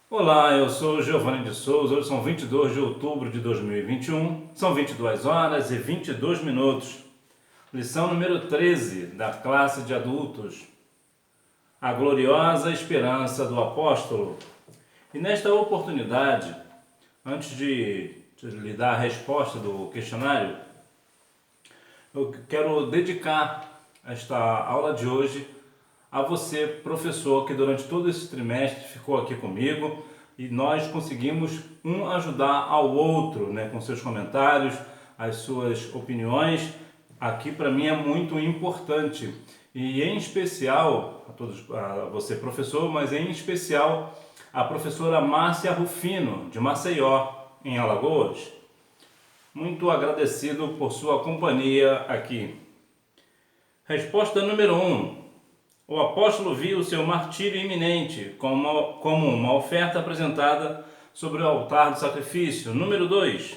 Olá, eu sou Giovanni de Souza. Hoje são 22 de outubro de 2021, são 22 horas e 22 minutos. Lição número 13 da classe de adultos. A gloriosa esperança do apóstolo. E nesta oportunidade, antes de lhe dar a resposta do questionário, eu quero dedicar esta aula de hoje a você, professor, que durante todo esse trimestre ficou aqui comigo e nós conseguimos um ajudar ao outro, né, com seus comentários, as suas opiniões. Aqui para mim é muito importante e em especial a você, professor, mas em especial a professora Márcia Rufino, de Maceió, em Alagoas. Muito agradecido por sua companhia aqui. Resposta número 1. O apóstolo viu seu martírio iminente como uma oferta apresentada sobre o altar do sacrifício. Número 2.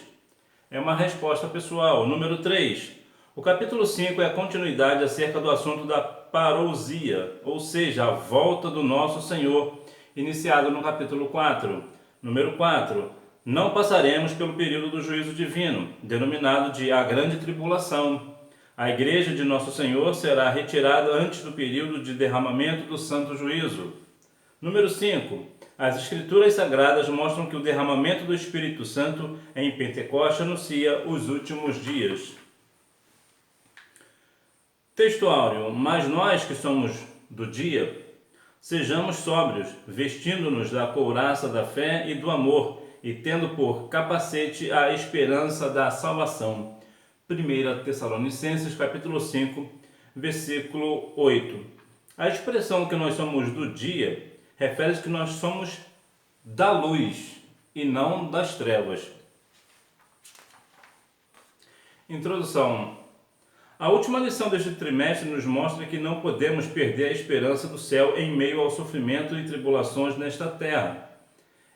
É uma resposta pessoal. Número 3. O capítulo 5 é a continuidade acerca do assunto da parousia, ou seja, a volta do nosso Senhor, iniciado no capítulo 4. Número 4. Não passaremos pelo período do juízo divino, denominado de a grande tribulação. A igreja de Nosso Senhor será retirada antes do período de derramamento do santo juízo. Número 5. As escrituras sagradas mostram que o derramamento do Espírito Santo em Pentecostes anuncia os últimos dias. Texto áureo. Mas nós que somos do dia, sejamos sóbrios, vestindo-nos da couraça da fé e do amor, e tendo por capacete a esperança da salvação. 1 Tessalonicenses, capítulo 5, versículo 8. A expressão que nós somos do dia refere-se que nós somos da luz e não das trevas. Introdução. A última lição deste trimestre nos mostra que não podemos perder a esperança do céu em meio ao sofrimento e tribulações nesta terra.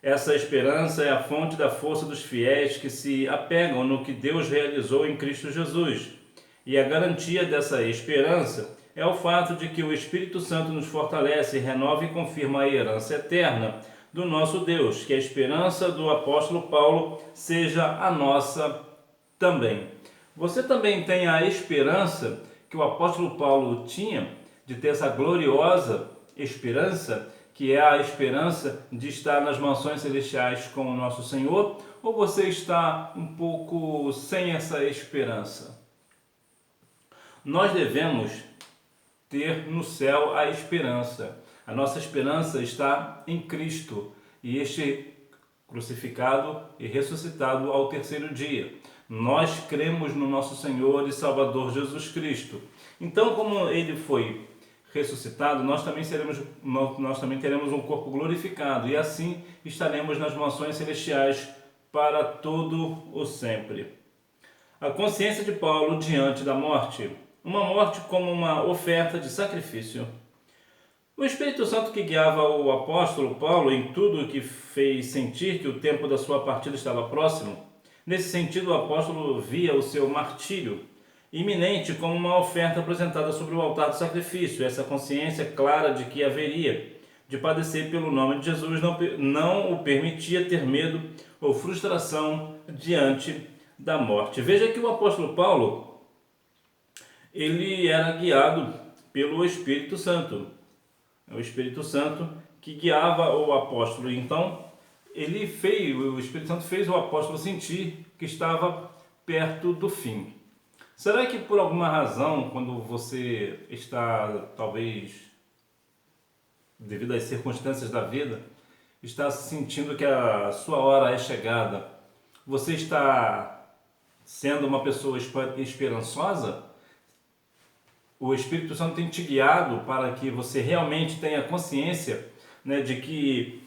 Essa esperança é a fonte da força dos fiéis que se apegam no que Deus realizou em Cristo Jesus. E a garantia dessa esperança é o fato de que o Espírito Santo nos fortalece, renova e confirma a herança eterna do nosso Deus. Que a esperança do apóstolo Paulo seja a nossa também. Você também tem a esperança que o apóstolo Paulo tinha de ter essa gloriosa esperança, que é a esperança de estar nas mansões celestiais com o nosso Senhor, ou você está um pouco sem essa esperança? Nós devemos ter no céu a esperança. A nossa esperança está em Cristo, e este crucificado e ressuscitado ao terceiro dia. Nós cremos no nosso Senhor e Salvador Jesus Cristo. Então, como ele foi ressuscitado, nós também teremos um corpo glorificado e assim estaremos nas mansões celestiais para todo o sempre. A consciência de Paulo diante da morte. Uma morte como uma oferta de sacrifício. O Espírito Santo que guiava o apóstolo Paulo em tudo o que fez sentir que o tempo da sua partida estava próximo. Nesse sentido, o apóstolo via o seu martírio iminente como uma oferta apresentada sobre o altar do sacrifício. Essa consciência clara de que haveria de padecer pelo nome de Jesus não o permitia ter medo ou frustração diante da morte. Veja que o apóstolo Paulo, ele era guiado pelo Espírito Santo. É o Espírito Santo que guiava o apóstolo. Então, o Espírito Santo fez o apóstolo sentir que estava perto do fim. Será que por alguma razão, quando você está, talvez, devido às circunstâncias da vida, está sentindo que a sua hora é chegada, você está sendo uma pessoa esperançosa? O Espírito Santo tem te guiado para que você realmente tenha consciência, né, de que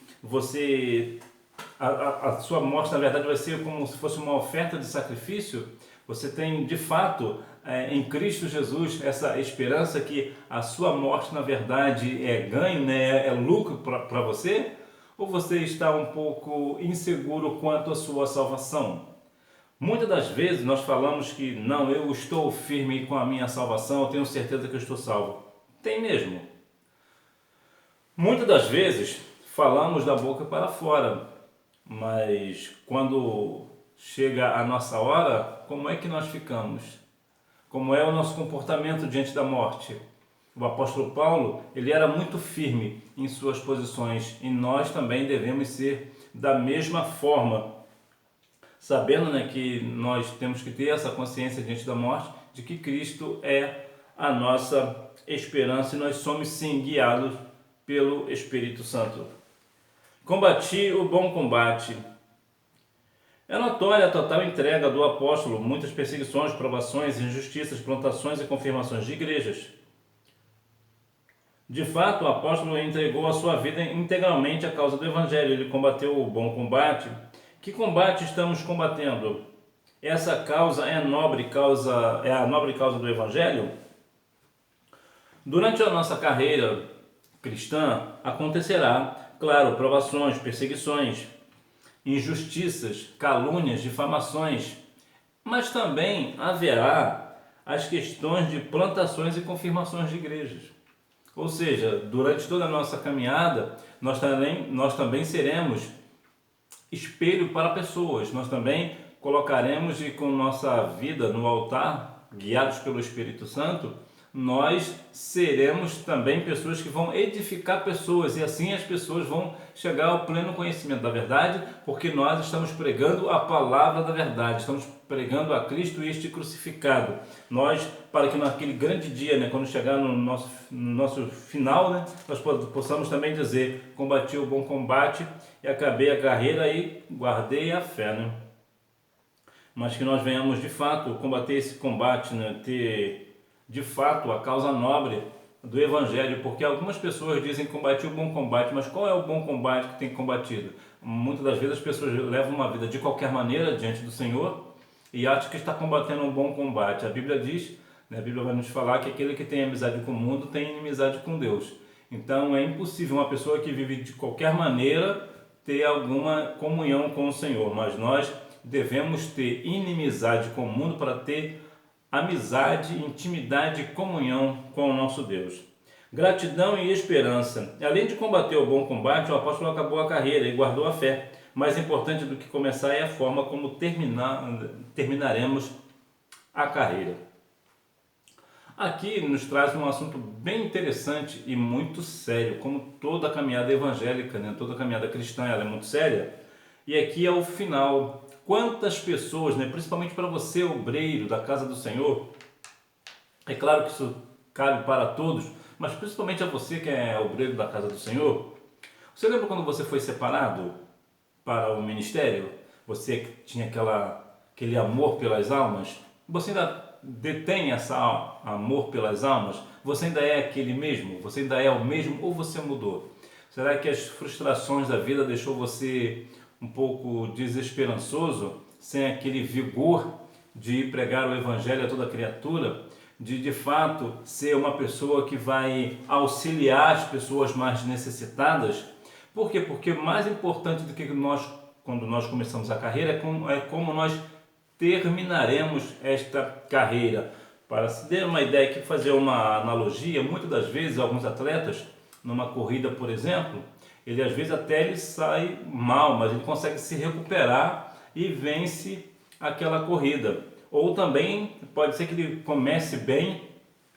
a sua morte, na verdade, vai ser como se fosse uma oferta de sacrifício? Você tem, de fato, em Cristo Jesus, essa esperança que a sua morte, na verdade, é ganho, né? É lucro para você? Ou você está um pouco inseguro quanto à sua salvação? Muitas das vezes nós falamos que não, eu estou firme com a minha salvação, eu tenho certeza que eu estou salvo. Tem mesmo. Muitas das vezes falamos da boca para fora, mas quando chega a nossa hora, como é que nós ficamos? Como é o nosso comportamento diante da morte? O apóstolo Paulo, ele era muito firme em suas posições e nós também devemos ser da mesma forma, sabendo, né, que nós temos que ter essa consciência diante da morte de que Cristo é a nossa esperança e nós somos sim guiados pelo Espírito Santo. Combati o bom combate. É notória a total entrega do apóstolo, muitas perseguições, provações, injustiças, plantações e confirmações de igrejas. De fato, o apóstolo entregou a sua vida integralmente à causa do Evangelho. Ele combateu o bom combate. Que combate estamos combatendo? Essa causa é a nobre causa do Evangelho? Durante a nossa carreira cristã acontecerá, claro, provações, perseguições, injustiças, calúnias, difamações, mas também haverá as questões de plantações e confirmações de igrejas. Ou seja, durante toda a nossa caminhada, nós também seremos espelho para pessoas. Nós também colocaremos com nossa vida no altar, guiados pelo Espírito Santo, nós seremos também pessoas que vão edificar pessoas e assim as pessoas vão chegar ao pleno conhecimento da verdade, porque nós estamos pregando a palavra da verdade, estamos pregando a Cristo e este crucificado. Nós, para que naquele grande dia, né, quando chegar no nosso final, né, nós possamos também dizer: combati o bom combate e acabei a carreira e guardei a fé, né? Mas que nós venhamos de fato combater esse combate, né, ter de fato a causa nobre do Evangelho, porque algumas pessoas dizem combati o bom combate, mas qual é o bom combate que tem combatido? Muitas das vezes as pessoas levam uma vida de qualquer maneira diante do Senhor e acham que está combatendo um bom combate. A Bíblia diz, né, a Bíblia vai nos falar que aquele que tem amizade com o mundo tem inimizade com Deus. Então é impossível uma pessoa que vive de qualquer maneira ter alguma comunhão com o Senhor, mas nós devemos ter inimizade com o mundo para ter amizade, intimidade e comunhão com o nosso Deus. Gratidão e esperança. Além de combater o bom combate, o apóstolo acabou a carreira e guardou a fé. Mais importante do que começar é a forma como terminaremos a carreira. Aqui nos traz um assunto bem interessante e muito sério, como toda a caminhada evangélica, né? Toda a caminhada cristã, ela é muito séria. E aqui é o final. Quantas pessoas, né, principalmente para você, obreiro da casa do Senhor, é claro que isso cabe para todos, mas principalmente a você que é obreiro da casa do Senhor. Você lembra quando você foi separado para o ministério? Você que tinha aquele amor pelas almas? Você ainda detém esse amor pelas almas? Você ainda é aquele mesmo? Você ainda é o mesmo ou você mudou? Será que as frustrações da vida deixou você um pouco desesperançoso, sem aquele vigor de pregar o Evangelho a toda criatura, de fato ser uma pessoa que vai auxiliar as pessoas mais necessitadas? Por quê? Porque mais importante do que nós, quando nós começamos a carreira, é como nós terminaremos esta carreira. Para se ter uma ideia aqui, fazer uma analogia, muitas das vezes alguns atletas, numa corrida, por exemplo, ele às vezes até ele sai mal, mas ele consegue se recuperar e vence aquela corrida. Ou também pode ser que ele comece bem,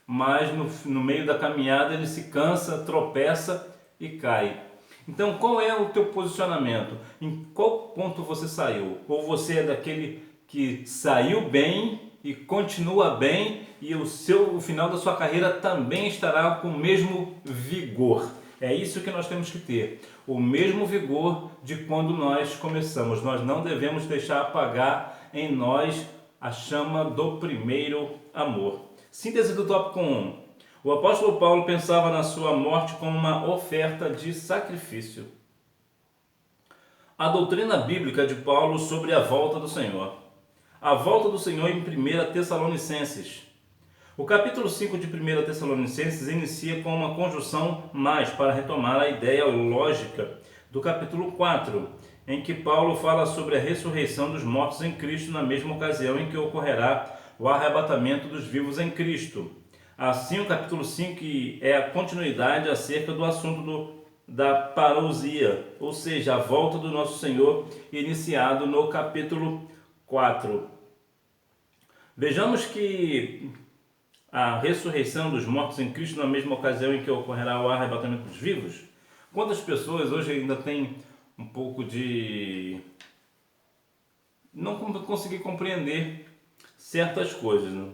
mas no meio da caminhada ele se cansa, tropeça e cai. Então qual é o teu posicionamento? Em qual ponto você saiu? Ou você é daquele que saiu bem e continua bem e o final da sua carreira também estará com o mesmo vigor? É isso que nós temos que ter, o mesmo vigor de quando nós começamos. Nós não devemos deixar apagar em nós a chama do primeiro amor. Síntese do tópico 1. O apóstolo Paulo pensava na sua morte como uma oferta de sacrifício. A doutrina bíblica de Paulo sobre a volta do Senhor. A volta do Senhor em 1 Tessalonicenses. O capítulo 5 de 1 Tessalonicenses inicia com uma conjunção mais para retomar a ideia lógica do capítulo 4, em que Paulo fala sobre a ressurreição dos mortos em Cristo na mesma ocasião em que ocorrerá o arrebatamento dos vivos em Cristo. Assim, o capítulo 5 é a continuidade acerca do assunto da parousia, ou seja, a volta do nosso Senhor, iniciado no capítulo 4. Vejamos que a ressurreição dos mortos em Cristo na mesma ocasião em que ocorrerá o arrebatamento dos vivos. Quantas pessoas hoje ainda têm um pouco de não conseguir compreender certas coisas, né?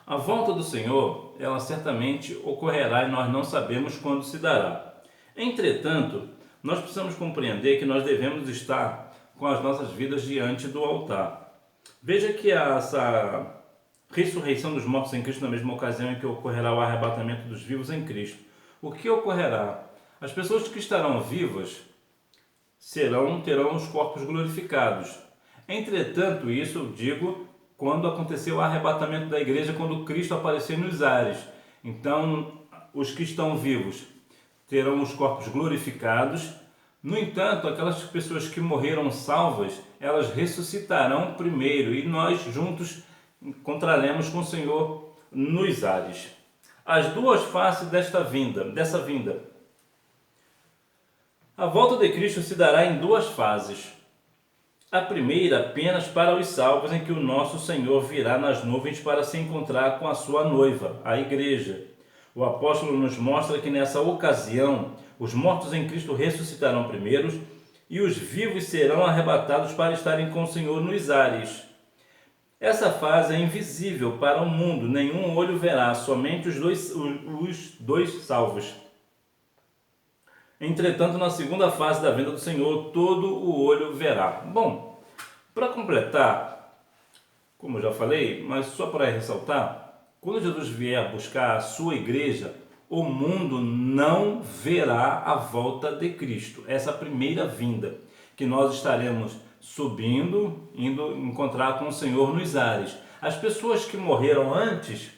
A volta do Senhor, ela certamente ocorrerá e nós não sabemos quando se dará. Entretanto, nós precisamos compreender que nós devemos estar com as nossas vidas diante do altar. Veja que essa ressurreição dos mortos em Cristo na mesma ocasião em que ocorrerá o arrebatamento dos vivos em Cristo. O que ocorrerá? As pessoas que estarão vivas terão os corpos glorificados. Entretanto, isso eu digo quando acontecer o arrebatamento da igreja, quando Cristo aparecer nos ares. Então, os que estão vivos terão os corpos glorificados. No entanto, aquelas pessoas que morreram salvas, elas ressuscitarão primeiro e nós juntos encontraremos com o Senhor nos ares. As duas faces dessa vinda. A volta de Cristo se dará em duas fases. A primeira apenas para os salvos, em que o nosso Senhor virá nas nuvens para se encontrar com a sua noiva, a igreja. O apóstolo nos mostra que nessa ocasião, os mortos em Cristo ressuscitarão primeiros e os vivos serão arrebatados para estarem com o Senhor nos ares. Essa fase é invisível para o mundo, nenhum olho verá, somente os dois salvos. Entretanto, na segunda fase da vinda do Senhor, todo o olho verá. Bom, para completar, como eu já falei, mas só para ressaltar, quando Jesus vier buscar a sua igreja, o mundo não verá a volta de Cristo. Essa primeira vinda, que nós estaremos subindo, indo encontrar com o Senhor nos ares. As pessoas que morreram antes,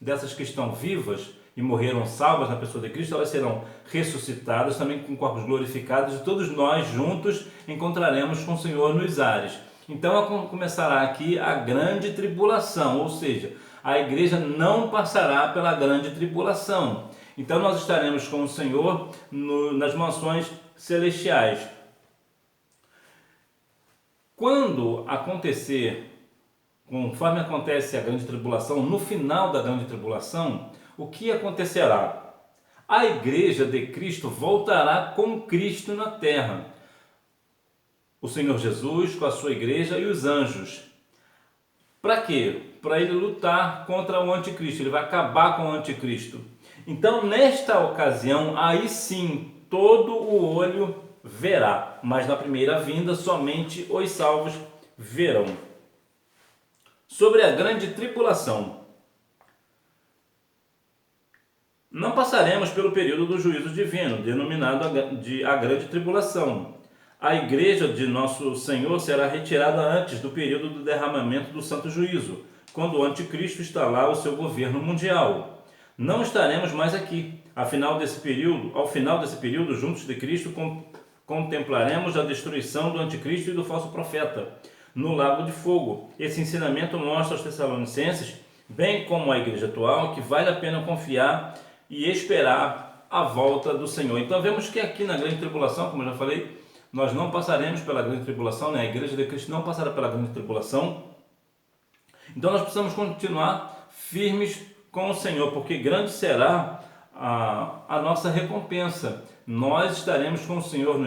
dessas que estão vivas e morreram salvas na pessoa de Cristo, elas serão ressuscitadas também com corpos glorificados e todos nós juntos encontraremos com o Senhor nos ares. Então começará aqui a grande tribulação, ou seja, a igreja não passará pela grande tribulação. Então nós estaremos com o Senhor nas mansões celestiais. Quando acontecer, conforme acontece a grande tribulação, no final da grande tribulação, o que acontecerá? A igreja de Cristo voltará com Cristo na terra. O Senhor Jesus com a sua igreja e os anjos. Para quê? Para ele lutar contra o anticristo, ele vai acabar com o anticristo. Então, nesta ocasião, aí sim, todo o olho verá, mas na primeira vinda somente os salvos verão. Sobre a grande tribulação. Não passaremos pelo período do juízo divino, denominado a grande tribulação. A igreja de nosso Senhor será retirada antes do período do derramamento do santo juízo, quando o anticristo instalar o seu governo mundial. Não estaremos mais aqui. Ao final desse período, juntos de Cristo, contemplaremos a destruição do anticristo e do falso profeta no lago de fogo. Esse ensinamento mostra aos Tessalonicenses, bem como à igreja atual, que vale a pena confiar e esperar a volta do Senhor. Então vemos que aqui na grande tribulação, como eu já falei, nós não passaremos pela grande tribulação, né? A igreja de Cristo não passará pela grande tribulação. Então nós precisamos continuar firmes com o Senhor, porque grande será a nossa recompensa. Nós estaremos com o Senhor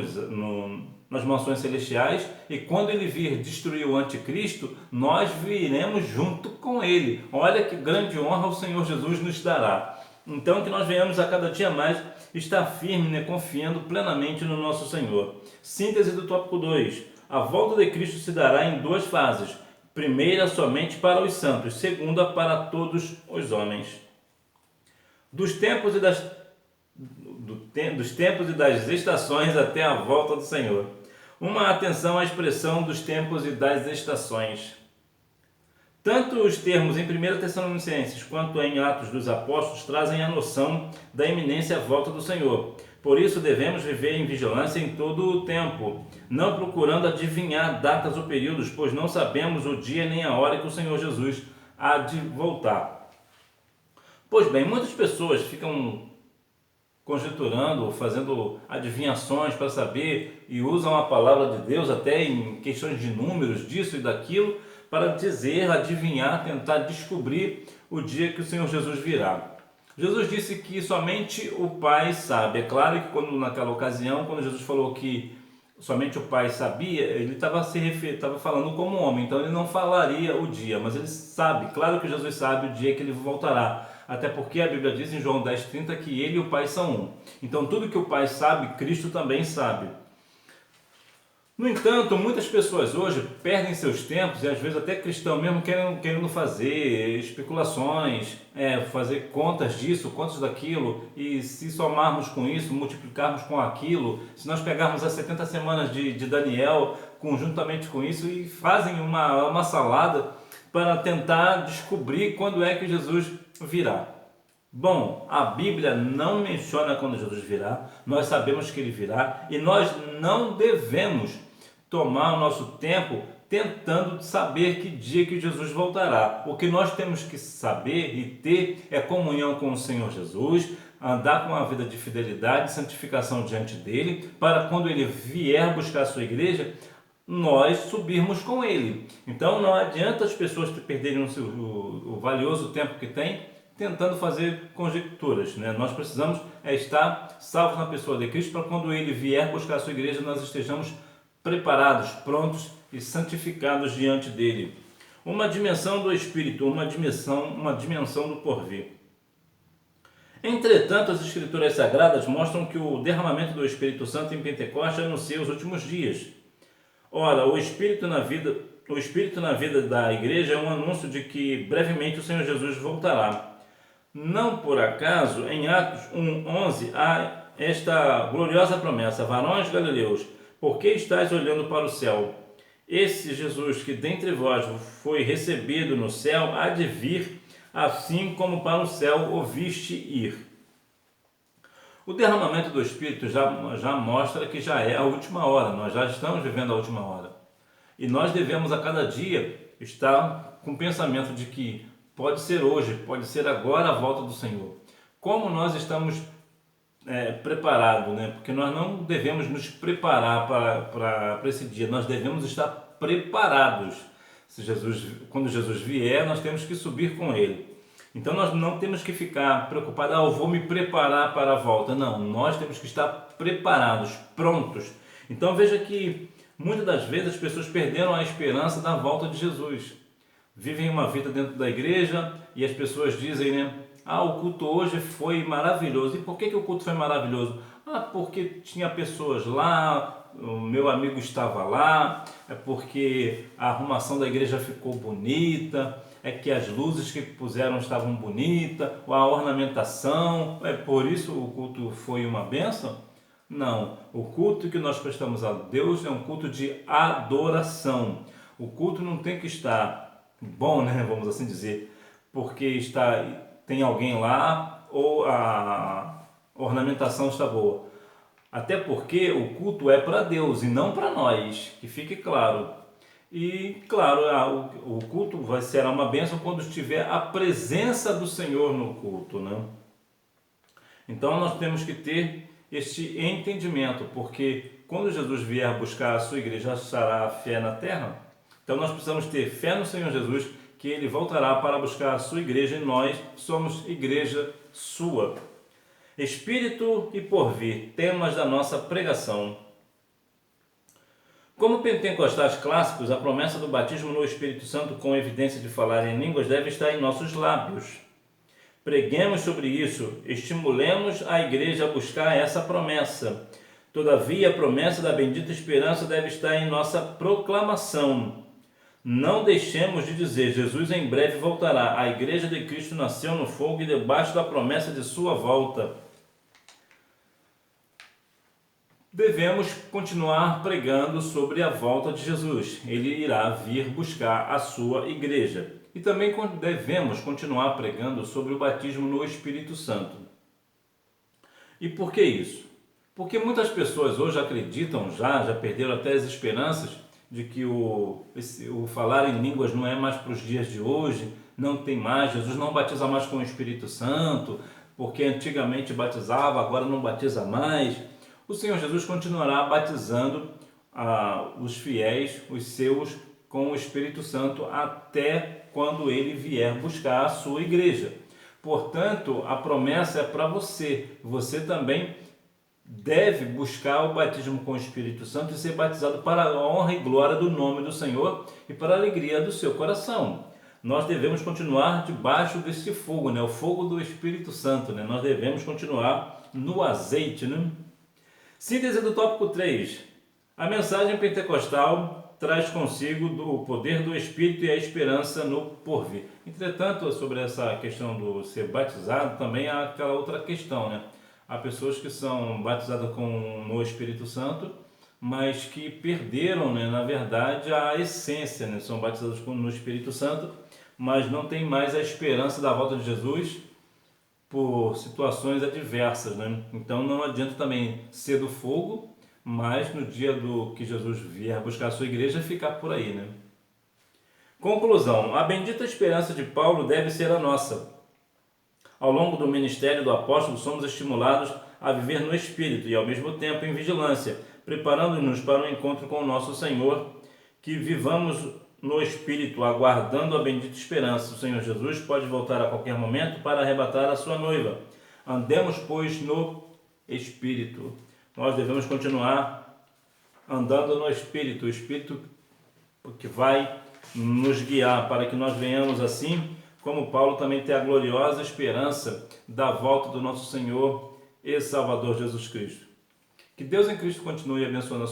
nas mansões celestiais, e quando ele vir destruir o anticristo, nós viremos junto com ele. Olha que grande honra o Senhor Jesus nos dará. Então que nós venhamos a cada dia mais estar firme, né, confiando plenamente no nosso Senhor. Síntese do tópico 2. A volta de Cristo se dará em duas fases. Primeira somente para os santos, segunda para todos os homens. Dos tempos e das estações até a volta do Senhor. Uma atenção à expressão dos tempos e das estações. Tanto os termos em 1 Tessalonicenses quanto em Atos dos Apóstolos trazem a noção da iminência à volta do Senhor. Por isso devemos viver em vigilância em todo o tempo, não procurando adivinhar datas ou períodos, pois não sabemos o dia nem a hora que o Senhor Jesus há de voltar. Pois bem, muitas pessoas ficam conjecturando, fazendo adivinhações para saber, e usam a palavra de Deus até em questões de números, disso e daquilo, para dizer, adivinhar, tentar descobrir o dia que o Senhor Jesus virá. Jesus disse que somente o Pai sabe. É claro que naquela ocasião, quando Jesus falou que somente o Pai sabia, ele estava falando como homem, então ele não falaria o dia, mas ele sabe, claro que Jesus sabe o dia que ele voltará, até porque a Bíblia diz em João 10,30 que ele e o Pai são um. Então tudo que o Pai sabe, Cristo também sabe. No entanto, muitas pessoas hoje perdem seus tempos, e às vezes até cristãos mesmo querendo fazer especulações, fazer contas disso, contas daquilo, e se somarmos com isso, multiplicarmos com aquilo, se nós pegarmos as 70 semanas de Daniel, conjuntamente com isso, e fazem uma salada para tentar descobrir quando é que Jesus virá. Bom, a Bíblia não menciona quando Jesus virá, nós sabemos que ele virá, e nós não devemos tomar o nosso tempo tentando saber que dia que Jesus voltará. O que nós temos que saber e ter é comunhão com o Senhor Jesus, andar com uma vida de fidelidade e santificação diante dele, para quando ele vier buscar a sua igreja, nós subirmos com ele. Então não adianta as pessoas perderem o valioso tempo que têm tentando fazer conjecturas, né? Nós precisamos estar salvos na pessoa de Cristo, para quando ele vier buscar a sua igreja, nós estejamos preparados, prontos e santificados diante dele. Uma dimensão do Espírito, uma dimensão do porvir. Entretanto, as Escrituras Sagradas mostram que o derramamento do Espírito Santo em Pentecostes anuncia os últimos dias. Ora, o Espírito na vida da igreja é um anúncio de que brevemente o Senhor Jesus voltará. Não por acaso, em Atos 1:11, há esta gloriosa promessa: varões galileus, por que estáis olhando para o céu? Esse Jesus que dentre vós foi recebido no céu há de vir, assim como para o céu o viste ir. O derramamento do Espírito já mostra que já é a última hora, nós já estamos vivendo a última hora. E nós devemos a cada dia estar com o pensamento de que pode ser hoje, pode ser agora a volta do Senhor. Como nós estamos preparados, né? Porque nós não devemos nos preparar para esse dia, nós devemos estar preparados. Quando Jesus vier, nós temos que subir com ele. Então nós não temos que ficar preocupados, eu vou me preparar para a volta. Não, nós temos que estar preparados, prontos. Então veja que muitas das vezes as pessoas perderam a esperança da volta de Jesus. Vivem uma vida dentro da igreja e as pessoas dizem, né? O culto hoje foi maravilhoso. E por que o culto foi maravilhoso? Porque tinha pessoas lá, o meu amigo estava lá, é porque a arrumação da igreja ficou bonita, é que as luzes que puseram estavam bonitas, a ornamentação, por isso o culto foi uma bênção? Não, o culto que nós prestamos a Deus é um culto de adoração. O culto não tem que estar bom, né, vamos assim dizer, porque tem alguém lá ou a ornamentação está boa. Até porque o culto é para Deus e não para nós, que fique claro. E claro, o culto será uma bênção quando estiver a presença do Senhor no culto, né? Então nós temos que ter este entendimento, porque quando Jesus vier buscar a sua igreja, achará fé na terra. Então nós precisamos ter fé no Senhor Jesus, que ele voltará para buscar a sua igreja e nós somos igreja sua. Espírito e porvir, temas da nossa pregação. Como pentecostais clássicos, a promessa do batismo no Espírito Santo com evidência de falar em línguas deve estar em nossos lábios. Preguemos sobre isso, estimulemos a igreja a buscar essa promessa. Todavia, a promessa da bendita esperança deve estar em nossa proclamação. Não deixemos de dizer, Jesus em breve voltará. A igreja de Cristo nasceu no fogo e debaixo da promessa de sua volta. Devemos continuar pregando sobre a volta de Jesus. Ele irá vir buscar a sua igreja. E também devemos continuar pregando sobre o batismo no Espírito Santo. E por que isso? Porque muitas pessoas hoje acreditam já perderam até as esperanças de que o falar em línguas não é mais para os dias de hoje, não tem mais, Jesus não batiza mais com o Espírito Santo, porque antigamente batizava, agora não batiza mais. O Senhor Jesus continuará batizando os fiéis, os seus, com o Espírito Santo até quando ele vier buscar a sua igreja. Portanto, a promessa é para você. Você também deve buscar o batismo com o Espírito Santo e ser batizado para a honra e glória do nome do Senhor e para a alegria do seu coração. Nós devemos continuar debaixo desse fogo, né? O fogo do Espírito Santo, né? Nós devemos continuar no azeite, né? Síntese do tópico 3. A mensagem pentecostal traz consigo o poder do Espírito e a esperança no porvir. Entretanto, sobre essa questão do ser batizado, também há aquela outra questão, né? Há pessoas que são batizadas no Espírito Santo, mas que perderam, né, na verdade, a essência, né? São batizados no Espírito Santo, mas não tem mais a esperança da volta de Jesus por situações adversas, né? Então não adianta também ser do fogo, mas no dia do que Jesus vier buscar a sua igreja, ficar por aí, né? Conclusão: a bendita esperança de Paulo deve ser a nossa. Ao longo do ministério do apóstolo, somos estimulados a viver no Espírito e, ao mesmo tempo, em vigilância, preparando-nos para o encontro com o nosso Senhor, que vivamos no Espírito, aguardando a bendita esperança. O Senhor Jesus pode voltar a qualquer momento para arrebatar a sua noiva. Andemos, pois, no Espírito. Nós devemos continuar andando no Espírito, o Espírito que vai nos guiar para que nós venhamos assim, como Paulo, também ter a gloriosa esperança da volta do nosso Senhor e Salvador Jesus Cristo. Que Deus em Cristo continue abençoando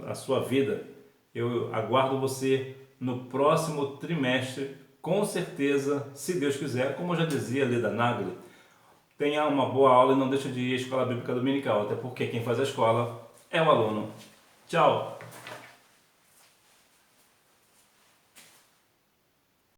a sua vida. Eu aguardo você no próximo trimestre, com certeza, se Deus quiser, como eu já dizia Leda Nagli. Tenha uma boa aula e não deixe de ir à Escola Bíblica Dominical, até porque quem faz a escola é o aluno. Tchau!